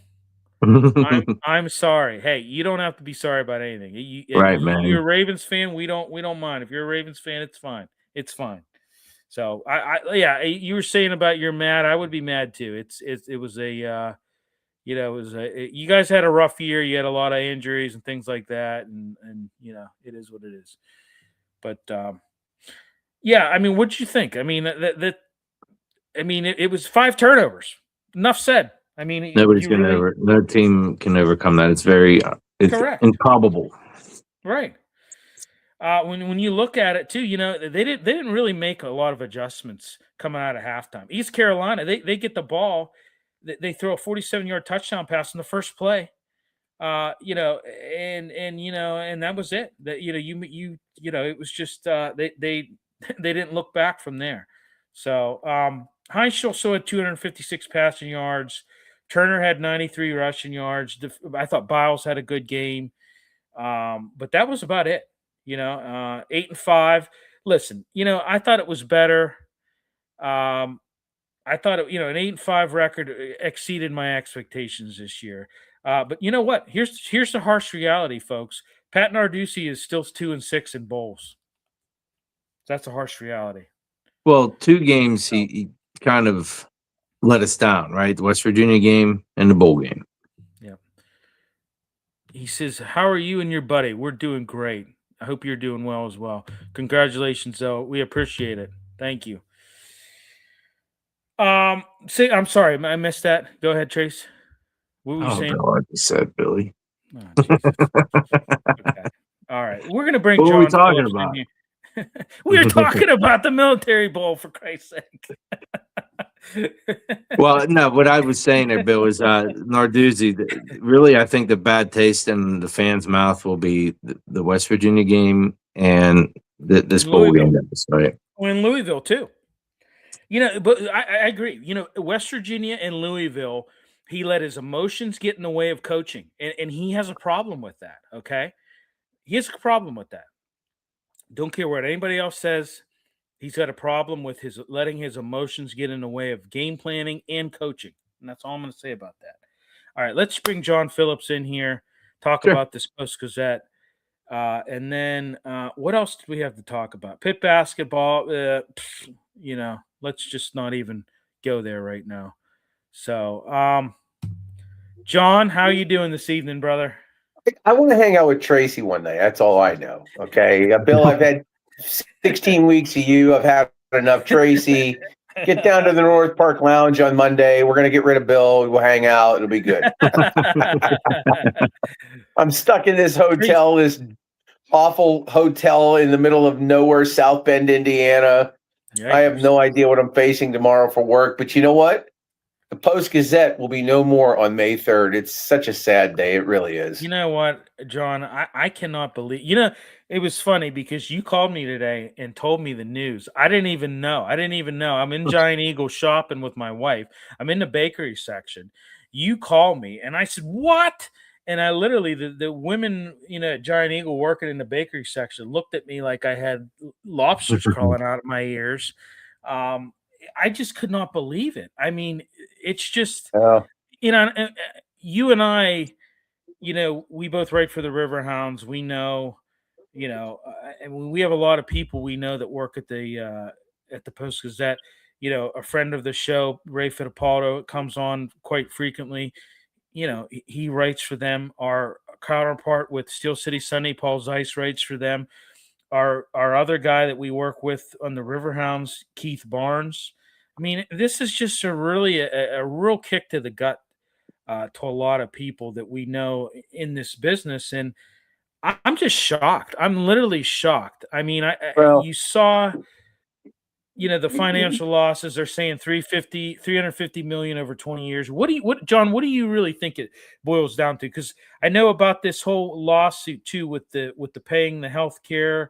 that. I'm sorry. Hey, you don't have to be sorry about anything. Right, You're a man. Ravens fan. We don't mind. If you're a Ravens fan, it's fine. It's fine." So yeah, you were saying about you're mad. I would be mad too. It was a it was you guys had a rough year. You had a lot of injuries and things like that, and it is what it is. But yeah, I mean, what'd you think? I mean it was 5 turnovers. Enough said. I mean, Nobody's you gonna really ever. No team can overcome that. It's correct, improbable. right? When you look at it too, they didn't really make a lot of adjustments coming out of halftime. East Carolina, they get the ball, they throw a 47-yard touchdown pass in the first play, and that was it. That it was just they they didn't look back from there. So Heinz also had 256 passing yards. Turner had 93 rushing yards. I thought Biles had a good game, but that was about it. 8-5. Listen, I thought it was better. I thought an 8-5 record exceeded my expectations this year. But you know what? Here's the harsh reality, folks. Pat Narduzzi is still 2-6 in bowls. That's a harsh reality. Well, 2 games he kind of let us down, right? The West Virginia game and the bowl game. Yeah. He says, "How are you and your buddy? We're doing great. I hope you're doing well as well. Congratulations, though. We appreciate it. Thank you." See, I'm sorry, I missed that. Go ahead, Trace. What were you saying? No, like you said, Billy. Oh, Jesus. Okay. All right. We're gonna bring What were we John talking Phillips about? in here. We were talking about the military bowl, for Christ's sake. Well, no, what I was saying there, Bill, is Narduzzi. Really, I think the bad taste in the fans' mouth will be the West Virginia game and this bowl game. Right? Well, in Louisville too. But I agree. West Virginia and Louisville, he let his emotions get in the way of coaching, and he has a problem with that. Okay, he has a problem with that. Don't care what anybody else says. He's got a problem with letting his emotions get in the way of game planning and coaching. And that's all I'm going to say about that. All right, let's bring John Phillips in here, talk about this Post-Gazette. And then what else do we have to talk about? Pitt basketball, let's just not even go there right now. So, John, how are you doing this evening, brother? I want to hang out with Tracy one day. That's all I know. Okay, Bill, I've had 16 weeks of you. I've had enough. Tracy, get down to the North Park Lounge on Monday. We're going to get rid of Bill. We'll hang out. It'll be good. I'm stuck in this hotel, this awful hotel in the middle of nowhere, South Bend, Indiana. Yikes. I have no idea what I'm facing tomorrow for work. But you know what? The Post-Gazette will be no more on May 3rd. It's such a sad day. It really is. You know what, John? I cannot believe it was funny because you called me today and told me the news. I didn't even know. I'm in Giant Eagle shopping with my wife. I'm in the bakery section. You called me and I said, "What?" And I literally, the women, at Giant Eagle working in the bakery section looked at me like I had lobsters crawling out of my ears. I just could not believe it. I mean, it's just, you and I, we both write for the Riverhounds. We know, and we have a lot of people we know that work at the Post-Gazette. A friend of the show, Ray Fittipaldo, comes on quite frequently. He writes for them. Our counterpart with Steel City Sunday, Paul Zeiss, writes for them. Our other guy that we work with on the Riverhounds, Keith Barnes. I mean, this is just a real kick to the gut to a lot of people that we know in this business, and I'm just shocked. I'm literally shocked. I mean, you saw, the financial losses. They're saying 350 million over 20 years. John, what do you really think it boils down to? Because I know about this whole lawsuit too with the paying the health care.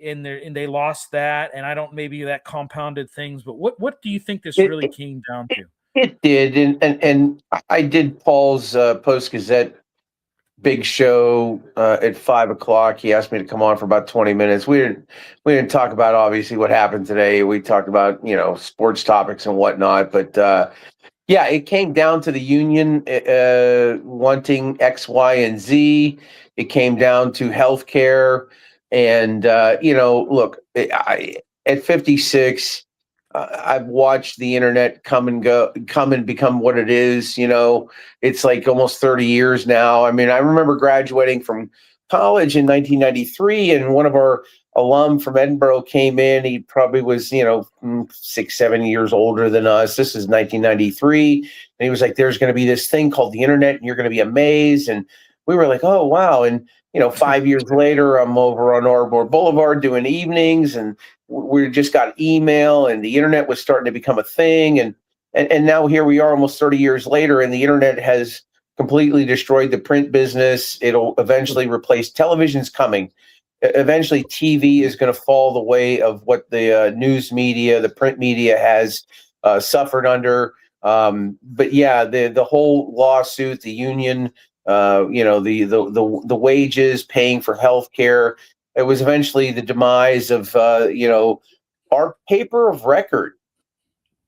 And they lost that, and I don't maybe that compounded things. But what do you think this really came down to? It did, and I did Paul's Post-Gazette big show at 5 o'clock. He asked me to come on for about 20 minutes. We didn't talk about obviously what happened today. We talked about sports topics and whatnot. But yeah, it came down to the union wanting X, Y, and Z. It came down to healthcare, and look, at 56. I've watched the internet come and become what it is. It's like almost 30 years now. I mean, I remember graduating from college in 1993, and one of our alum from Edinburgh came in. He probably was, 6, 7 years older than us. This is 1993. And he was like, there's going to be this thing called the internet, and you're going to be amazed. And we were like, oh, wow. And, 5 years later, I'm over on Arbor Boulevard doing evenings, and we just got email, and the internet was starting to become a thing. And now here we are almost 30 years later, and the internet has completely destroyed the print business. It'll eventually replace television's coming. Eventually TV is going to fall the way of what the news media, the print media has suffered under. But yeah, the whole lawsuit, the union, the wages, paying for healthcare. It was eventually the demise of, our paper of record.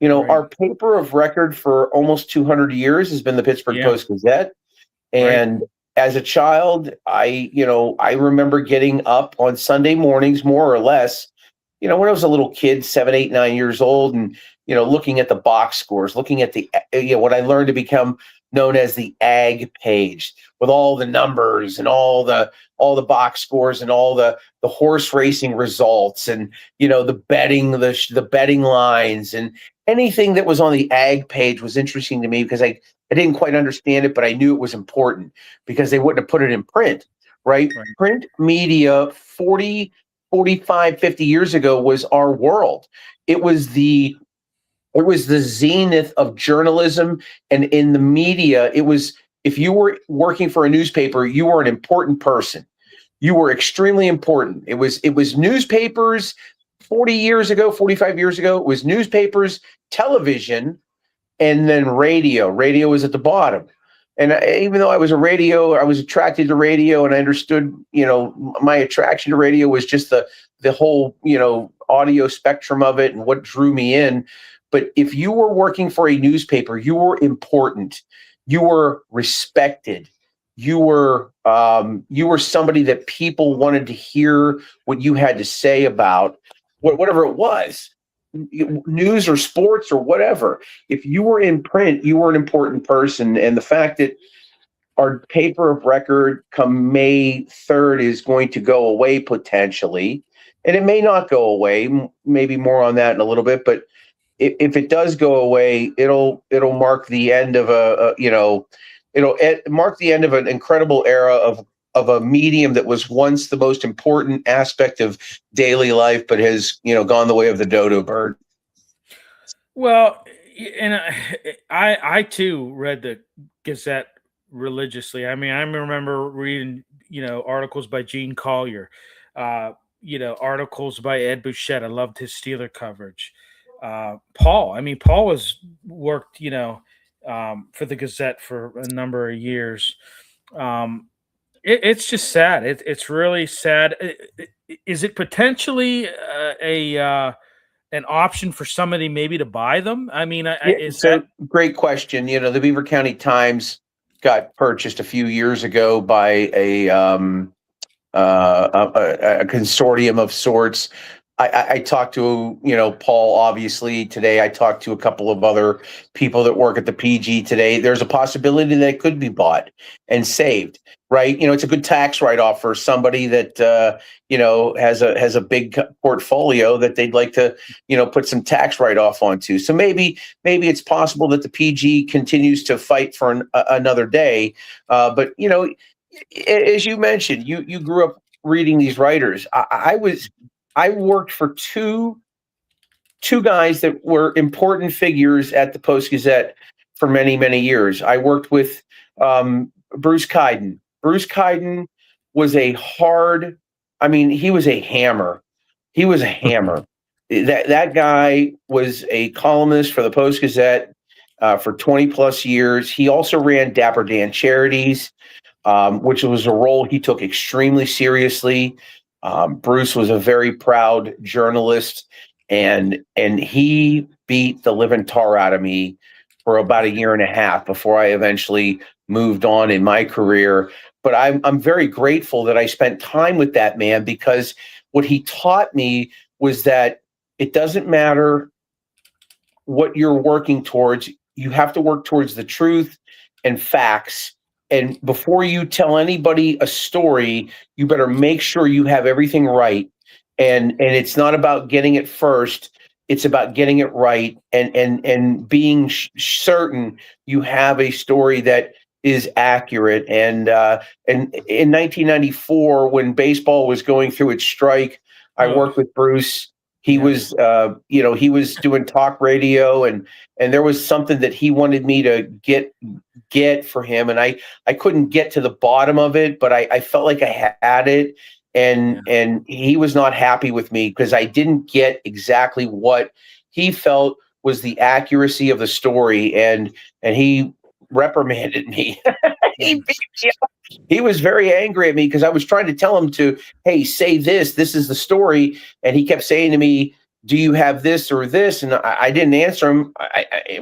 Right. Our paper of record for almost 200 years has been the Pittsburgh Post-Gazette. And as a child, I remember getting up on Sunday mornings, more or less, when I was a little kid, 7, 8, 9 years old, and, looking at the box scores, looking at the, what I learned to become known as the ag page, with all the numbers and all the box scores and all the horse racing results, and the betting lines, and anything that was on the ag page was interesting to me, because I didn't quite understand it, but I knew it was important, because they wouldn't have put it in print, right? Print media 40, 45, 50 years ago was our world. It was the zenith of journalism, and in the media, it was, if you were working for a newspaper, you were an important person. You were extremely important. It was newspapers 40 years ago, 45 years ago. It was newspapers, television, and then radio. Radio was at the bottom. And even though I was attracted to radio, and I understood, my attraction to radio was just the whole, audio spectrum of it and what drew me in. But if you were working for a newspaper, you were important. You were respected. You were somebody that people wanted to hear what you had to say about whatever it was, news or sports or whatever. If you were in print, you were an important person. And the fact that our paper of record come May 3rd is going to go away potentially, and it may not go away. Maybe more on that in a little bit, but if it does go away, it'll mark the end of mark the end of an incredible era of a medium that was once the most important aspect of daily life, but has gone the way of the dodo bird. Well, and I too read the Gazette religiously. I mean, I remember reading articles by Gene Collier, articles by Ed Bouchette. I loved his Steeler coverage. Paul has worked, for the Gazette for a number of years. It's just sad. It's really sad. Is it potentially an option for somebody maybe to buy them? I mean, great question. The Beaver County Times got purchased a few years ago by a consortium of sorts. I talked to, Paul, obviously, today. I talked to a couple of other people that work at the PG today. There's a possibility that it could be bought and saved, right? It's a good tax write-off for somebody that, has a big portfolio that they'd like to, put some tax write-off onto. So maybe it's possible that the PG continues to fight for another day. But, as you mentioned, you grew up reading these writers. I worked for two guys that were important figures at the Post-Gazette for many, many years. I worked with Bruce Kyden. Bruce Kyden was he was a hammer. He was a hammer. That guy was a columnist for the Post-Gazette for 20 plus years. He also ran Dapper Dan Charities. which was a role he took extremely seriously. Bruce was a very proud journalist, and he beat the living tar out of me for about a year and a half before I eventually moved on in my career. But I'm very grateful that I spent time with that man, because what he taught me was that it doesn't matter what you're working towards. You have to work towards the truth and facts. And before you tell anybody a story, you better make sure you have everything right. And it's not about getting it first. It's about getting it right and being certain you have a story that is accurate. And in 1994, when baseball was going through its strike, I worked with Bruce. He was, he was doing talk radio, and there was something that he wanted me to get for him, and I couldn't get to the bottom of it, but I felt like I had it, and he was not happy with me because I didn't get exactly what he felt was the accuracy of the story, and he reprimanded me. He beat me up. He was very angry at me because I was trying to tell him to, hey, say this is the story. And he kept saying to me, do you have this or this? And I didn't answer him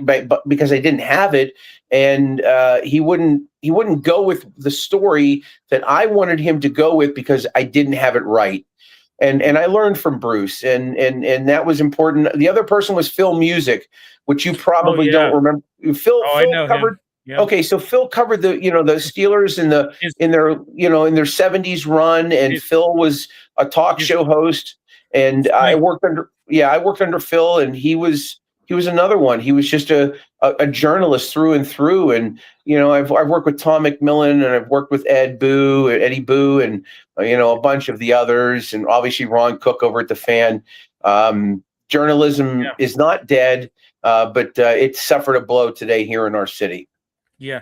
but because I didn't have it. And he wouldn't go with the story that I wanted him to go with because I didn't have it right. And I learned from Bruce, and that was important. The other person was Phil Music, which you probably don't remember. Phil covered. Yeah. Okay, so Phil covered the Steelers in their 70s run, and Phil was a talk show host, and I worked under Phil, and he was another one. He was just a journalist through and through, and I've worked with Tom McMillan, and I've worked with Eddie Boo, and a bunch of the others, and obviously Ron Cook over at the Fan. Journalism is not dead, but it suffered a blow today here in our city. Yeah.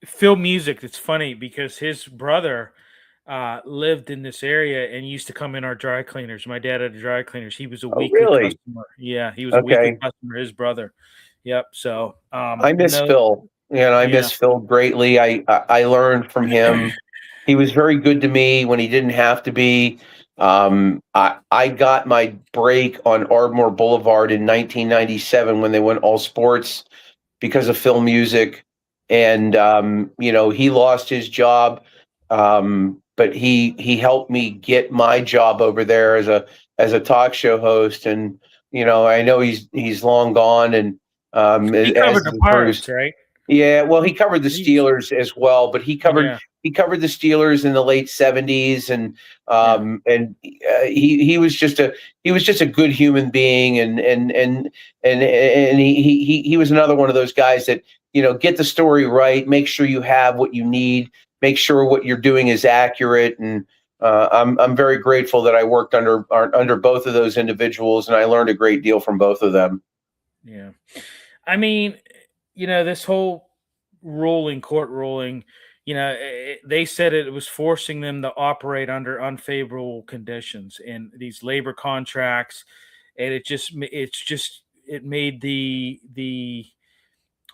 Phil Music, it's funny because his brother lived in this area and used to come in our dry cleaners. My dad had a dry cleaners. He was a weekly customer. Yeah, he was a weekly customer, his brother. Yep. So I miss Phil. I miss Phil greatly. I learned from him. He was very good to me when he didn't have to be. I got my break on Ardmore Boulevard in 1997 when they went all sports because of Phil Music. And he lost his job, but he helped me get my job over there as a talk show host. And I know he's long gone. And he covered the Pirates, right? Yeah, well, he covered the Steelers as well, but he covered the Steelers in the late 70s, and he was just a good human being, and he was another one of those guys that get the story right, make sure you have what you need, make sure what you're doing is accurate, and I'm very grateful that I worked under both of those individuals, and I learned a great deal from both of them. Yeah, I mean, this whole court ruling, they said it was forcing them to operate under unfavorable conditions in these labor contracts, and it made the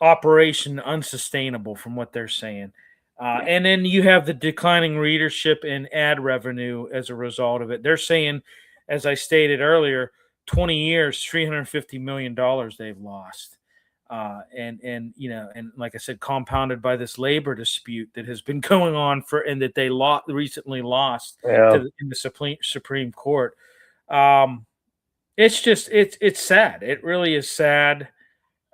operation unsustainable from what they're saying. And then you have the declining readership and ad revenue as a result of it. They're saying, as I stated earlier, 20 years, $350 million they've lost. And like I said, compounded by this labor dispute that has been going on and that they recently lost in the Supreme Court. It's sad. It really is sad.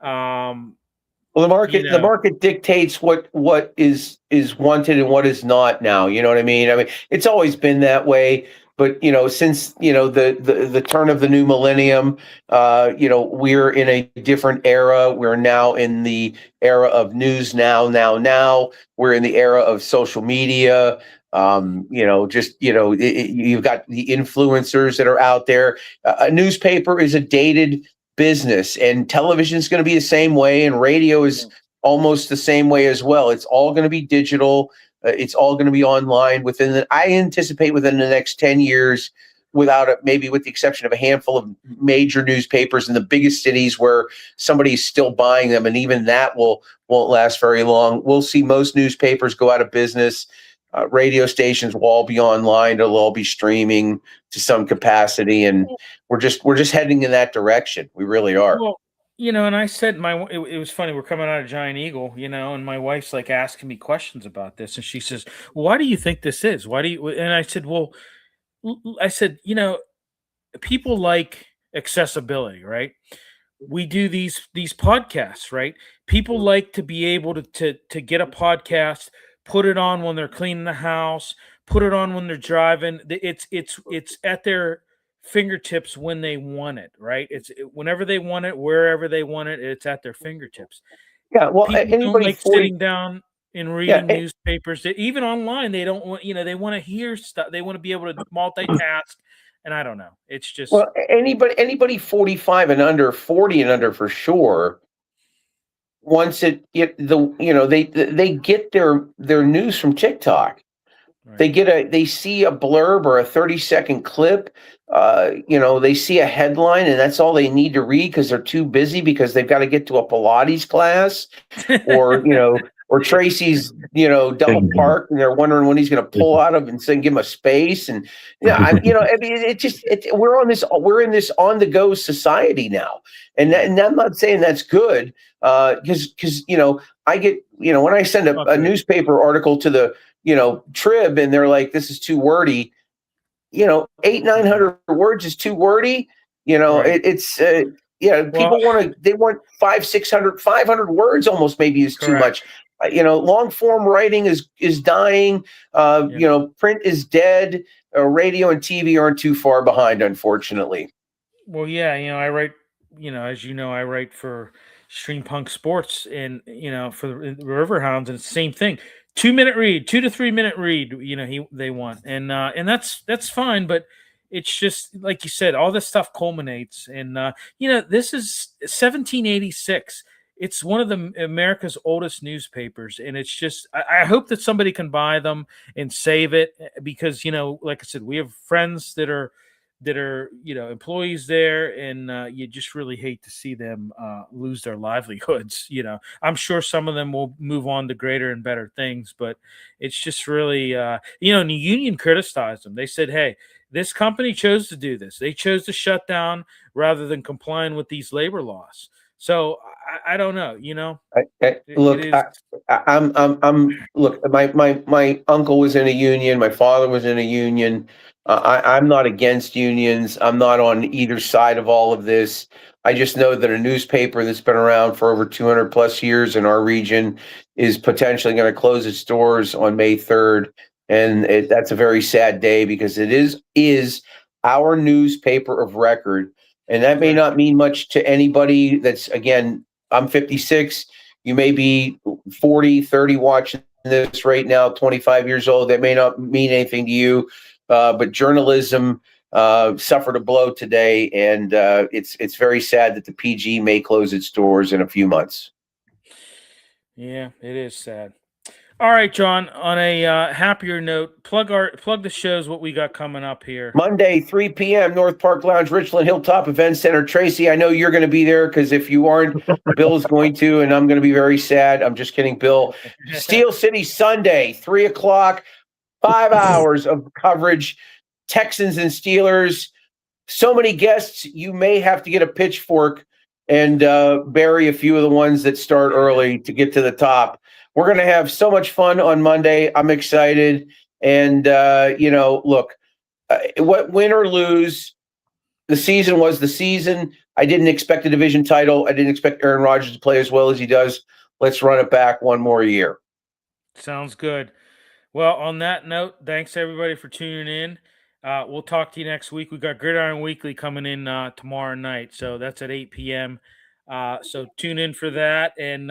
Well, the market dictates what is wanted and what is not now. You know what I mean? I mean, it's always been that way. But since the turn of the new millennium, we're in a different era. We're now in the era of news now. We're in the era of social media. You've got the influencers that are out there. A newspaper is a dated business, and television is going to be the same way, and radio is almost the same way as well. It's all going to be digital. It's all going to be online I anticipate within the next 10 years, maybe with the exception of a handful of major newspapers in the biggest cities where somebody's still buying them. And even that won't last very long. We'll see most newspapers go out of business. radio stations will all be online. It'll all be streaming to some capacity, and we're just heading in that direction. We really are. Well, and I said it was funny. We're coming out of Giant Eagle, and my wife's like asking me questions about this, and she says, well, "Why do you think this is? Why do you?" And I said, "Well, people like accessibility, right? We do these podcasts, right? People like to be able to get a podcast, put it on when they're cleaning the house, put it on when they're driving. It's at their fingertips when they want it, right? Whenever they want it, wherever they want it, it's at their fingertips. Yeah, well, people anybody don't like 40 sitting down and reading newspapers. Even online, they don't want, they want to hear stuff. They want to be able to multitask. And I don't know. It's just anybody 45 and under, 40 and under for sure. Once they get their news from TikTok. Right. They see a blurb or a 30-second clip. They see a headline, and that's all they need to read because they're too busy because they've got to get to a Pilates class, or or Tracy's double park, and they're wondering when he's going to pull out of and say, give him a space. And we're in this on the go society now, and I'm not saying that's good because I get when I send a newspaper article to the Trib, and they're like, this is too wordy. 800-900 words is too wordy. Right. People want 500-600, 500 words almost maybe is too much. Long form writing is dying. Print is dead. Radio and TV aren't too far behind, unfortunately. Well, yeah, I write, as I write for Stream Punk Sports and, for the Riverhounds, and it's the same thing. 2-minute read, 2 to 3 minute read, they want. And that's fine, but it's just like you said, all this stuff culminates. And this is 1786. It's one of America's oldest newspapers, and it's just I hope that somebody can buy them and save it, because like I said, we have friends that are employees there, and you just really hate to see them lose their livelihoods. I'm sure some of them will move on to greater and better things, but it's just really and the union criticized them. They said, hey, this company chose to do this. They chose to shut down rather than complying with these labor laws. So I don't know, Look, my uncle was in a union. My father was in a union. I'm not against unions. I'm not on either side of all of this. I just know that a newspaper that's been around for over 200 plus years in our region is potentially going to close its doors on May 3rd. And that's a very sad day, because it is our newspaper of record. And that may not mean much to anybody that's, again, I'm 56. You may be 40, 30 watching this right now, 25 years old. That may not mean anything to you. But journalism suffered a blow today, and it's very sad that the PG may close its doors in a few months. Yeah, it is sad. All right, John, on a happier note, plug the shows, what we got coming up here. Monday, 3 p.m., North Park Lounge, Richland Hilltop Event Center. Tracy, I know you're going to be there, because if you aren't, Bill's going to, and I'm going to be very sad. I'm just kidding, Bill. Steel City, Sunday, 3 o'clock, 5 hours of coverage, Texans and Steelers. So many guests, you may have to get a pitchfork and bury a few of the ones that start early to get to the top. We're going to have so much fun on Monday. I'm excited. And, look, what win or lose, the season was the season. I didn't expect a division title. I didn't expect Aaron Rodgers to play as well as he does. Let's run it back one more year. Sounds good. Well, on that note, thanks everybody for tuning in. We'll talk to you next week. We got Gridiron Weekly coming in tomorrow night, so that's at 8 p.m. So tune in for that. And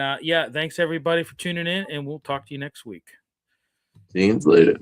thanks everybody for tuning in, and we'll talk to you next week. See you later.